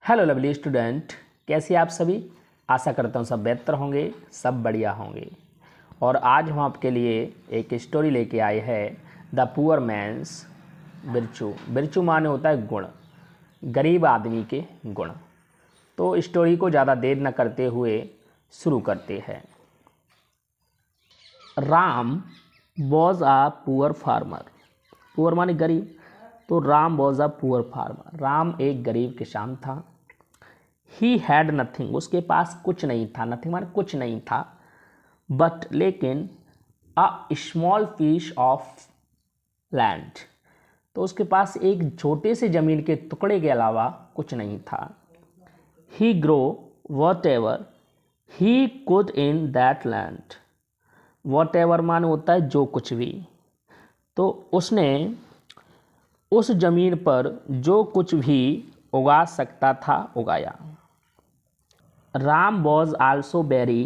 Hello lovely student, कैसे आप सभी। आशा करता हूँ सब बेहतर होंगे, सब बढ़िया होंगे। और आज हम आपके लिए एक स्टोरी लेके आए हैं, the poor man's virtue. Virtue माने होता है गुण, गरीब आदमी के गुण। तो स्टोरी को ज़्यादा देर न करते हुए शुरू करते हैं। Ram was a poor farmer. Poor माने गरीब, तो Ram was a poor farmer. Ram एक गरीब किसान था। ही हैड नथिंग, उसके पास कुछ नहीं था। नथिंग माने कुछ नहीं था। बट लेकिन a small piece of land, तो उसके पास एक छोटे से ज़मीन के टुकड़े के अलावा कुछ नहीं था। He grow whatever he could in that land. Whatever माने होता है जो कुछ भी। तो उसने उस ज़मीन पर जो कुछ भी उगा सकता था उगाया। Ram was also very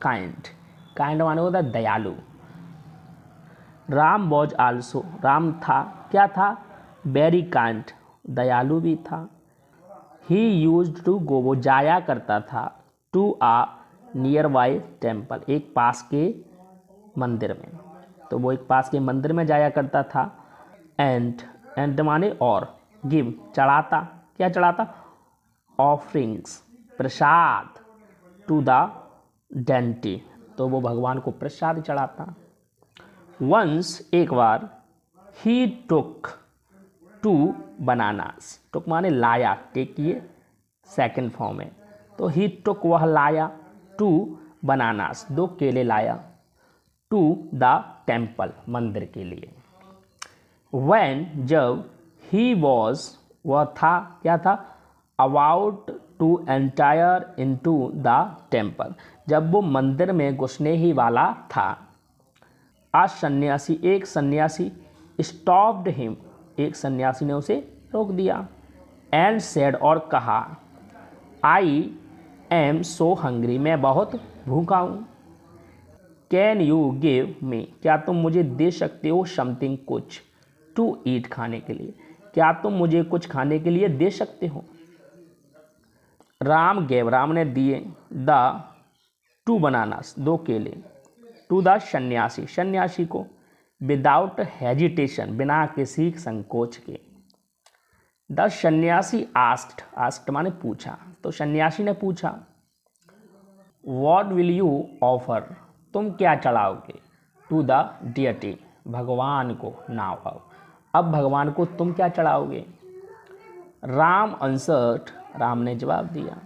kind. Kind माने होता है दयालु। राम वॉज आल्सो, राम था, क्या था, वेरी काइंड, दयालु भी था। ही यूज्ड टू गो, वो जाया करता था, to a nearby temple, एक पास के मंदिर में। तो वो एक पास के मंदिर में जाया करता था। एंड माने और, गिव चढ़ाता, क्या चढ़ाता, ऑफरिंग्स, प्रसाद, टू द डेंटी, तो वो भगवान को प्रसाद चढ़ाता। वंस, एक बार, ही टुक टू बनानास, टुक माने लाया, टेक ये सेकंड फॉर्म है, तो ही टुक वह लाया, टू बनानास, दो केले लाया, टू द टेम्पल, मंदिर के लिए। When, जब, he was, वह था, क्या था, about to enter into the temple, जब वो मंदिर में घुसने ही वाला था। आ सन्यासी, एक सन्यासी, stopped him, एक सन्यासी ने उसे रोक दिया। and said, और कहा, I am so hungry, मैं बहुत भूखा हूँ। Can you give me, क्या तुम मुझे दे सकते हो, something, कुछ, टू ईट, खाने के लिए, क्या तुम मुझे कुछ खाने के लिए दे सकते हो। राम गेव, राम ने दिए, द टू बनानास, दो केले, टू द सन्यासी, सन्यासी को, विदाउट हेजिटेशन, बिना किसी संकोच के। द सन्यासी आस्क्ड, आस्क्ड माने पूछा, तो सन्यासी ने पूछा, व्हाट विल यू ऑफर, तुम क्या चढ़ाओगे, टू द डियटी, भगवान को, नाउ, अब भगवान को तुम क्या चढ़ाओगे। राम आंसर्ड, राम ने जवाब दिया,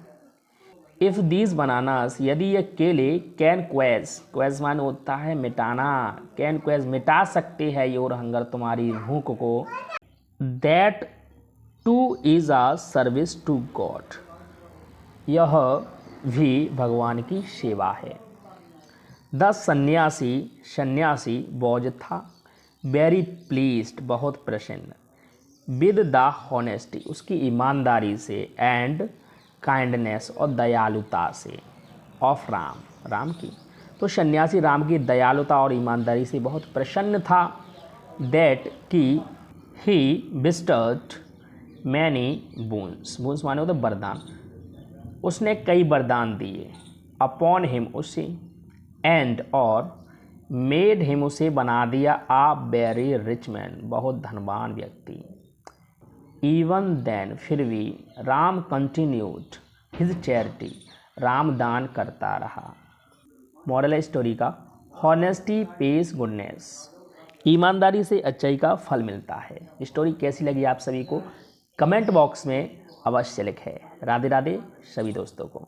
इफ़ दीज बनानास, यदि ये केले, कैन क्वेज, क्वेज माने होता है मिटाना, कैन क्वेज मिटा सकते हैं योर हंगर, तुम्हारी भूख को, that too is a service to God, यह भी भगवान की सेवा है। द सन्यासी, सन्यासी वॉज था, वेरी प्लीज्ड, बहुत प्रसन्न, विद द हॉनेस्टी, उसकी ईमानदारी से, एंड काइंडनेस, और दयालुता से, ऑफ राम, राम की। तो सन्यासी राम की दयालुता और ईमानदारी से बहुत प्रसन्न था। दैट कि ही बिस्टर्ड मैनी बूंस, बूंस माने होता वरदान, उसने कई वरदान दिए, अपॉन हिम, उसे, एंड और, मेड हिम, उसे बना दिया, आ वेरी रिच मैन, बहुत धनवान व्यक्ति। इवन देन, फिर भी, Ram continued his charity, Ram दान करता रहा। मॉरल स्टोरी का, हॉनेस्टी पेस गुडनेस, ईमानदारी से अच्छाई का फल मिलता है। स्टोरी कैसी लगी आप सभी को कमेंट बॉक्स में अवश्य लिखें। राधे राधे सभी दोस्तों को।